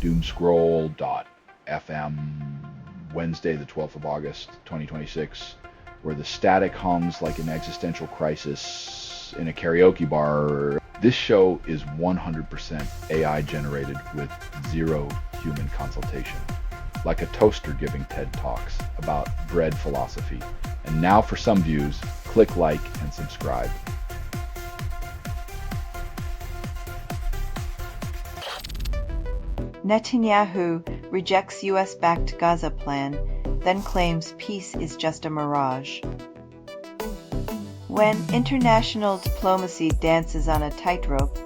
Doomscroll.fm, Wednesday, the 12th of August, 2026, where the static hums like an existential crisis in a karaoke bar. This show is 100% AI generated with zero human consultation, like a toaster giving TED Talks about bread philosophy. And now for some views, click like and subscribe. Netanyahu rejects US-backed Gaza plan, then claims peace is just a mirage. When international diplomacy dances on a tightrope,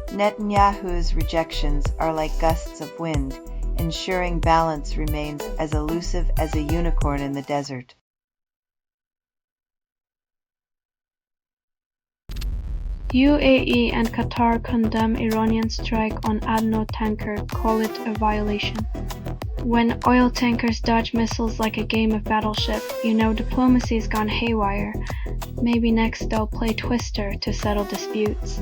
Netanyahu's rejections are like gusts of wind, ensuring balance remains as elusive as a unicorn in the desert. UAE and Qatar condemn Iranian strike on ADNO tanker, call it a violation. When oil tankers dodge missiles like a game of Battleship, you know diplomacy's gone haywire. Maybe next they'll play Twister to settle disputes.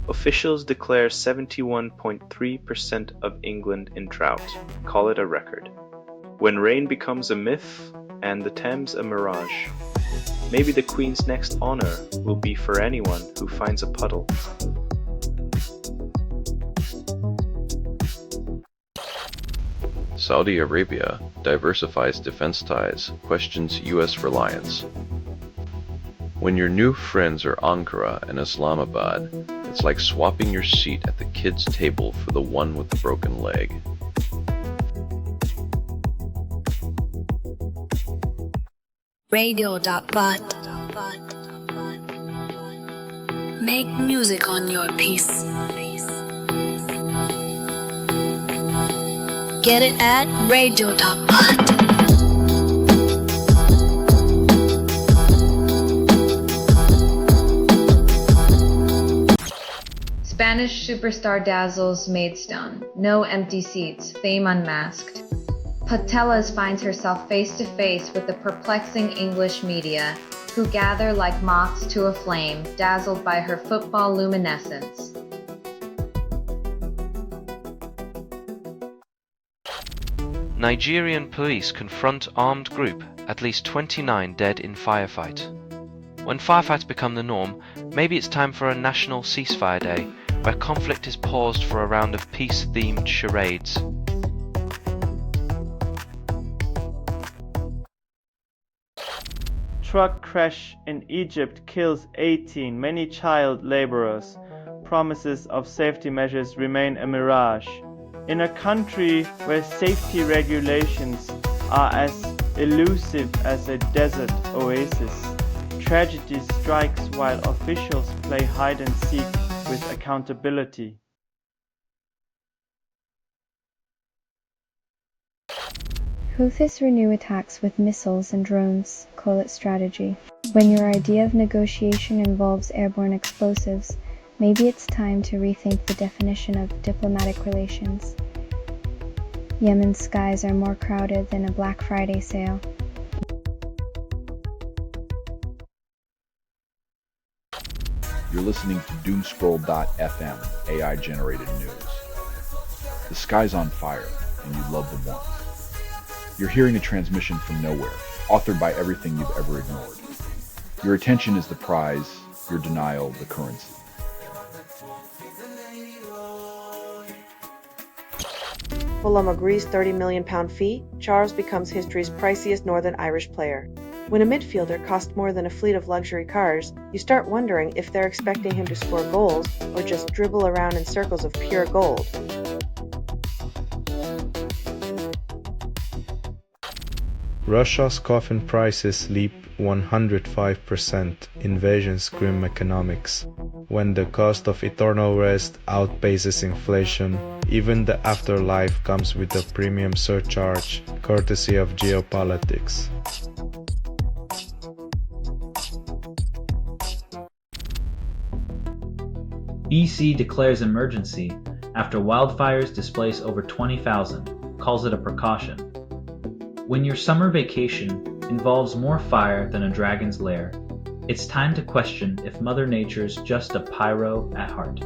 Officials declare 71.3% of England in drought. Call it a record. When rain becomes a myth and the Thames a mirage, maybe the Queen's next honour will be for anyone who finds a puddle. Saudi Arabia diversifies defense ties, questions U.S. reliance. When your new friends are Ankara and Islamabad, it's like swapping your seat at the kids' table for the one with the broken leg. Radio.bot. Make music on your piece. Get it at radio.bot. Spanish superstar dazzles Maidstone. No empty seats, fame unmasked. Patelas finds herself face-to-face with the perplexing English media, who gather like moths to a flame, dazzled by her football luminescence. Nigerian police confront armed group, at least 29 dead in firefight. When firefights become the norm, maybe it's time for a national ceasefire day, where conflict is paused for a round of peace-themed charades. Truck crash in Egypt kills 18 many child laborers. Promises of safety measures remain a mirage. In a country where safety regulations are as elusive as a desert oasis, tragedy strikes while officials play hide and seek with accountability. Houthis renew attacks with missiles and drones, call it strategy. When your idea of negotiation involves airborne explosives, maybe it's time to rethink the definition of diplomatic relations. Yemen's skies are more crowded than a Black Friday sale. You're listening to Doomscroll.fm, AI-generated news. The sky's on fire, and you love them once. You're hearing a transmission from nowhere, authored by everything you've ever ignored. Your attention is the prize, your denial the currency. Fulham agrees £30 million fee, Charles becomes history's priciest Northern Irish player. When a midfielder costs more than a fleet of luxury cars, you start wondering if they're expecting him to score goals or just dribble around in circles of pure gold. Russia's coffin prices leap 105%, invasion's grim economics. When the cost of eternal rest outpaces inflation, even the afterlife comes with a premium surcharge, courtesy of geopolitics. BC declares emergency after wildfires displace over 20,000, calls it a precaution. When your summer vacation involves more fire than a dragon's lair, It's time to question if Mother Nature's just a pyro at heart.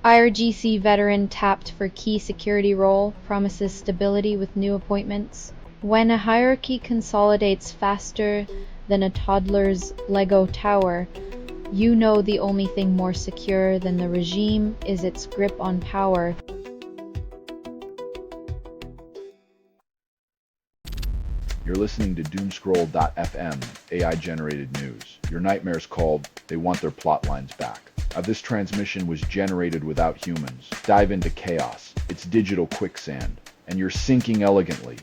IRGC veteran tapped for key security role, promises stability with new appointments. When a hierarchy consolidates faster than a toddler's Lego tower, you know the only thing more secure than the regime is its grip on power. You're listening to Doomscroll.fm, AI-generated news. Your nightmare's called They Want Their Plot Lines Back. This transmission was generated without humans. Dive into chaos. It's digital quicksand, and you're sinking elegantly.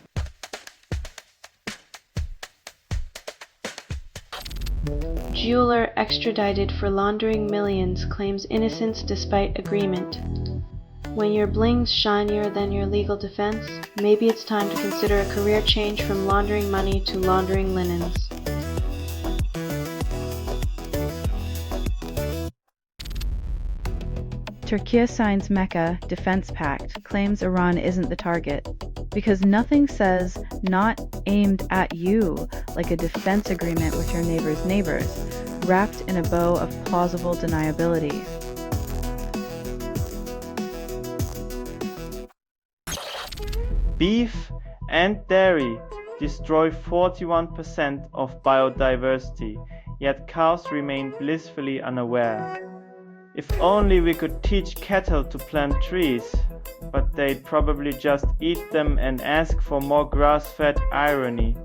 Jeweler extradited for laundering millions claims innocence despite agreement. When your bling's shinier than your legal defense, maybe it's time to consider a career change from laundering money to laundering linens. Turkey signs Mecca Defense Pact, claims Iran isn't the target, because nothing says not aimed at you like a defense agreement with your neighbor's neighbors, wrapped in a bow of plausible deniability. Beef and dairy destroy 41% of biodiversity, yet cows remain blissfully unaware. If only we could teach cattle to plant trees, but they'd probably just eat them and ask for more grass-fed irony.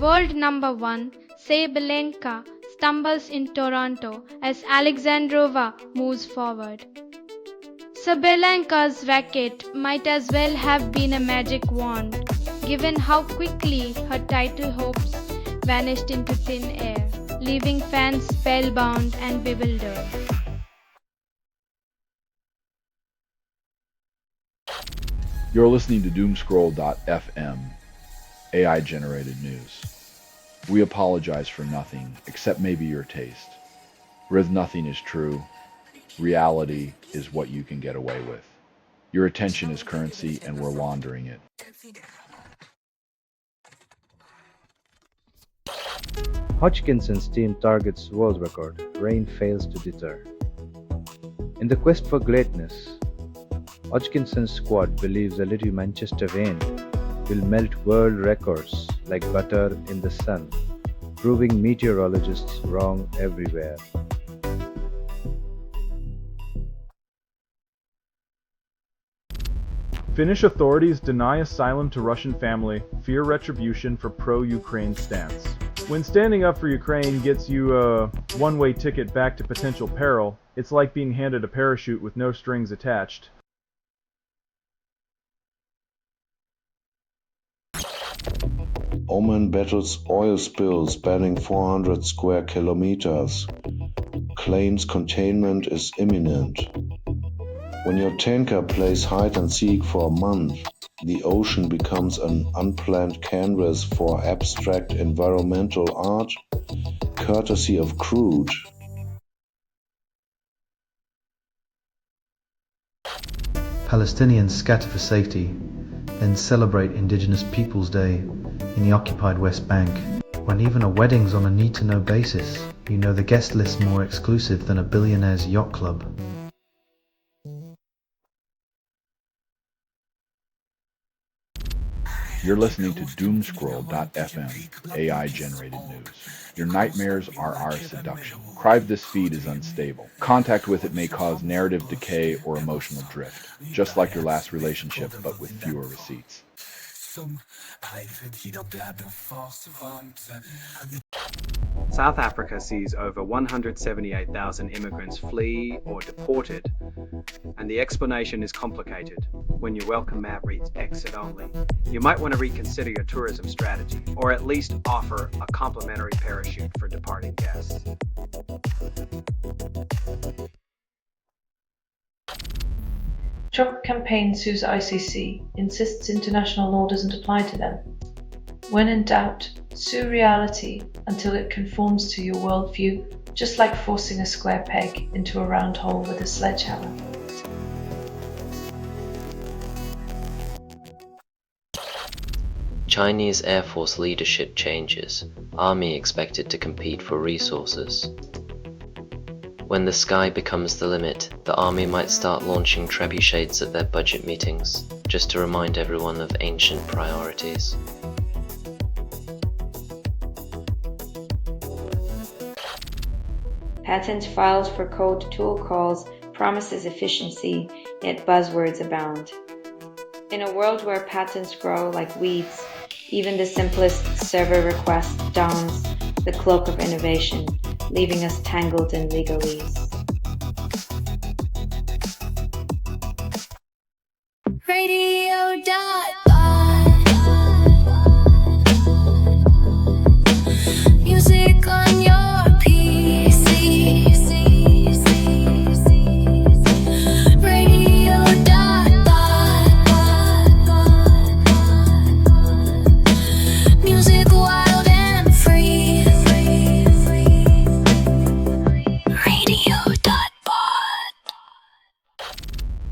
World number 1, Sabalenka, stumbles in Toronto as Alexandrova moves forward. Sabalenka's racket might as well have been a magic wand, given how quickly her title hopes vanished into thin air, leaving fans spellbound and bewildered. You're listening to Doomscroll.fm, AI-generated news. We apologize for nothing, except maybe your taste. Where nothing is true, reality is what you can get away with. Your attention is currency, and we're laundering it. Hodgkinson's team targets world record. Rain fails to deter. In the quest for greatness, Hodgkinson's squad believes a little Manchester rain will melt world records like butter in the sun, proving meteorologists wrong everywhere. Finnish authorities deny asylum to Russian family, fear retribution for pro-Ukraine stance. When standing up for Ukraine gets you a one-way ticket back to potential peril, it's like being handed a parachute with no strings attached. Oman battles oil spill spanning 400 square kilometers. Claims containment is imminent. When your tanker plays hide and seek for a month, the ocean becomes an unplanned canvas for abstract environmental art, courtesy of crude. Palestinians scatter for safety, then celebrate Indigenous Peoples' Day in the occupied West Bank. When even a wedding's on a need-to-know basis, you know the guest list's more exclusive than a billionaire's yacht club. You're listening to Doomscroll.fm, AI-generated news. Your nightmares are our seduction. Cry of this feed is unstable. Contact with it may cause narrative decay or emotional drift, just like your last relationship, but with fewer receipts. South Africa sees over 178,000 immigrants flee or deported, and the explanation is complicated. When your welcome mat reads exit only, you might want to reconsider your tourism strategy, or at least offer a complimentary parachute for departing guests. Trump campaign sues ICC, insists international law doesn't apply to them. When in doubt, sue reality until it conforms to your worldview, just like forcing a square peg into a round hole with a sledgehammer. Chinese Air Force leadership changes. Army expected to compete for resources. When the sky becomes the limit, the army might start launching trebuchets at their budget meetings, just to remind everyone of ancient priorities. Patents filed for cold tool calls promises efficiency, yet buzzwords abound. In a world where patents grow like weeds, even the simplest server request dons the cloak of innovation, leaving us tangled in legalese. Music on your PC. Radio music wild and free.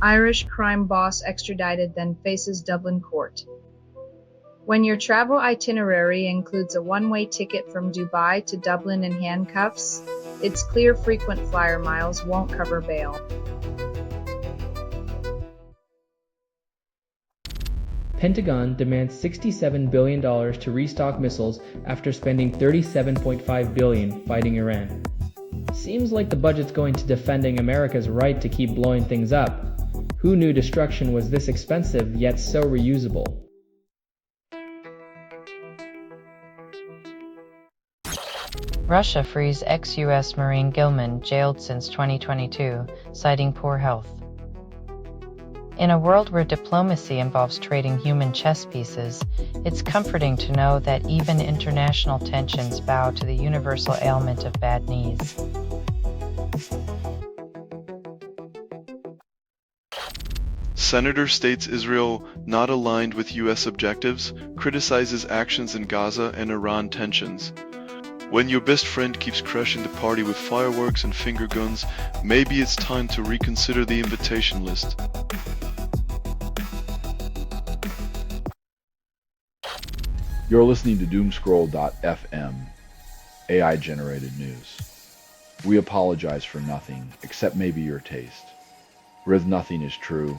Irish crime boss extradited then faces Dublin court. When your travel itinerary includes a one-way ticket from Dubai to Dublin in handcuffs, it's clear frequent flyer miles won't cover bail. Pentagon demands $67 billion to restock missiles after spending $37.5 billion fighting Iran. Seems like the budget's going to defending America's right to keep blowing things up. Who knew destruction was this expensive yet so reusable? Russia frees ex-US Marine Gilman, jailed since 2022, citing poor health. In a world where diplomacy involves trading human chess pieces, it's comforting to know that even international tensions bow to the universal ailment of bad knees. Senator states Israel not aligned with U.S. objectives, criticizes actions in Gaza and Iran tensions. When your best friend keeps crashing the party with fireworks and finger guns, maybe it's time to reconsider the invitation list. You're listening to Doomscroll.fm, AI-generated news. We apologize for nothing, except maybe your taste. With nothing is true.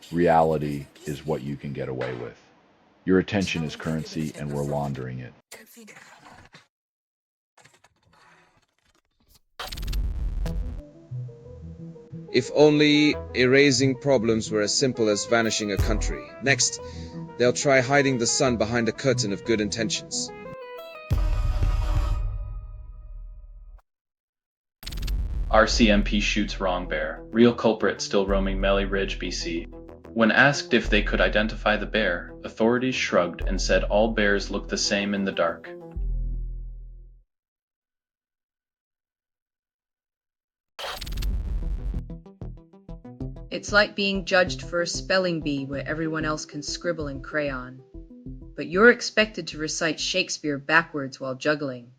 Reality is what you can get away with. Your attention is currency, and we're laundering it. If only erasing problems were as simple as vanishing a country. Next, they'll try hiding the sun behind a curtain of good intentions. RCMP shoots wrong bear. Real culprit still roaming Melly Ridge, BC. When asked if they could identify the bear, authorities shrugged and said all bears look the same in the dark. It's like being judged for a spelling bee where everyone else can scribble in crayon. But you're expected to recite Shakespeare backwards while juggling.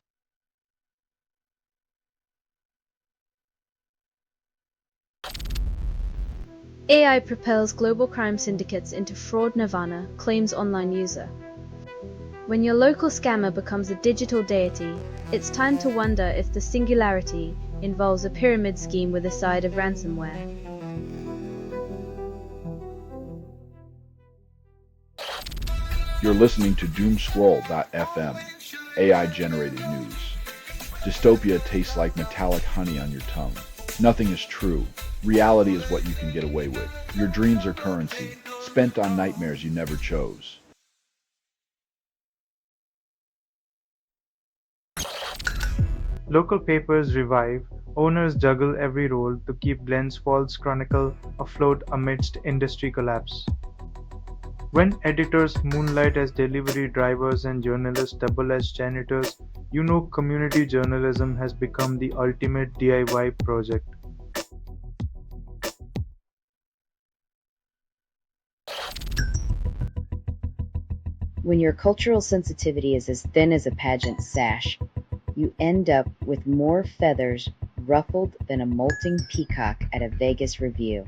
AI propels global crime syndicates into fraud nirvana, claims online user. When your local scammer becomes a digital deity, it's time to wonder if the singularity involves a pyramid scheme with a side of ransomware. You're listening to Doomscroll.fm, AI-generated news. Dystopia tastes like metallic honey on your tongue. Nothing is true. Reality is what you can get away with. Your dreams are currency, spent on nightmares you never chose. Local papers revive, owners juggle every role to keep Glens Falls Chronicle afloat amidst industry collapse. When editors moonlight as delivery drivers and journalists double as janitors, you know community journalism has become the ultimate DIY project. When your cultural sensitivity is as thin as a pageant sash, you end up with more feathers ruffled than a molting peacock at a Vegas review.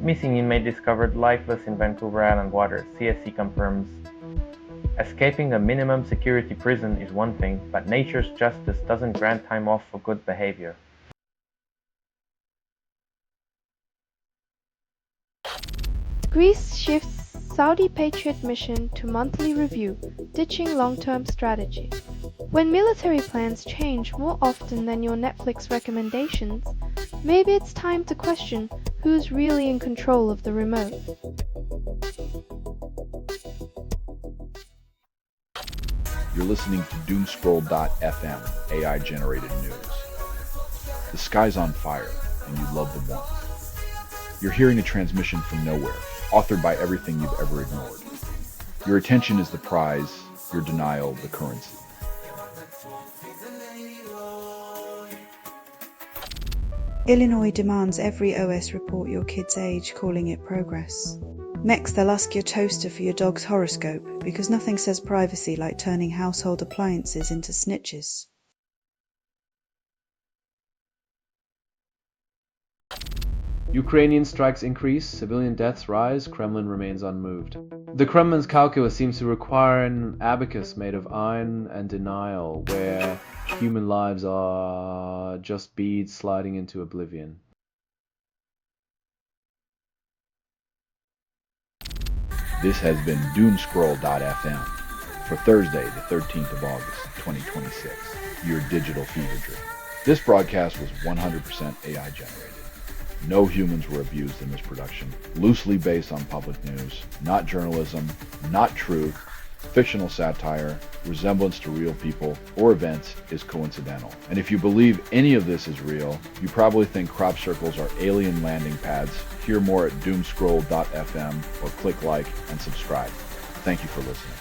Missing inmate discovered lifeless in Vancouver Island waters, CSC confirms. Escaping a minimum security prison is one thing, but nature's justice doesn't grant time off for good behavior. Greece shifts Saudi Patriot mission to monthly review, ditching long-term strategy. When military plans change more often than your Netflix recommendations, maybe it's time to question who's really in control of the remote. You're listening to Doomscroll.fm, AI-generated news. The sky's on fire, and you love them once. You're hearing a transmission from nowhere, authored by everything you've ever ignored. Your attention is the prize, your denial the currency. Illinois demands every OS report your kid's age, calling it progress. Next, they'll ask your toaster for your dog's horoscope, because nothing says privacy like turning household appliances into snitches. Ukrainian strikes increase, civilian deaths rise, Kremlin remains unmoved. The Kremlin's calculus seems to require an abacus made of iron and denial, where human lives are just beads sliding into oblivion. This has been Doomscroll.fm for Thursday, the 13th of August, 2026, your digital fever dream. This broadcast was 100% AI generated. No humans were abused in this production, loosely based on public news, not journalism, not truth, fictional satire, resemblance to real people or events is coincidental. And if you believe any of this is real, you probably think crop circles are alien landing pads. Hear more at doomscroll.fm or click like and subscribe. Thank you for listening.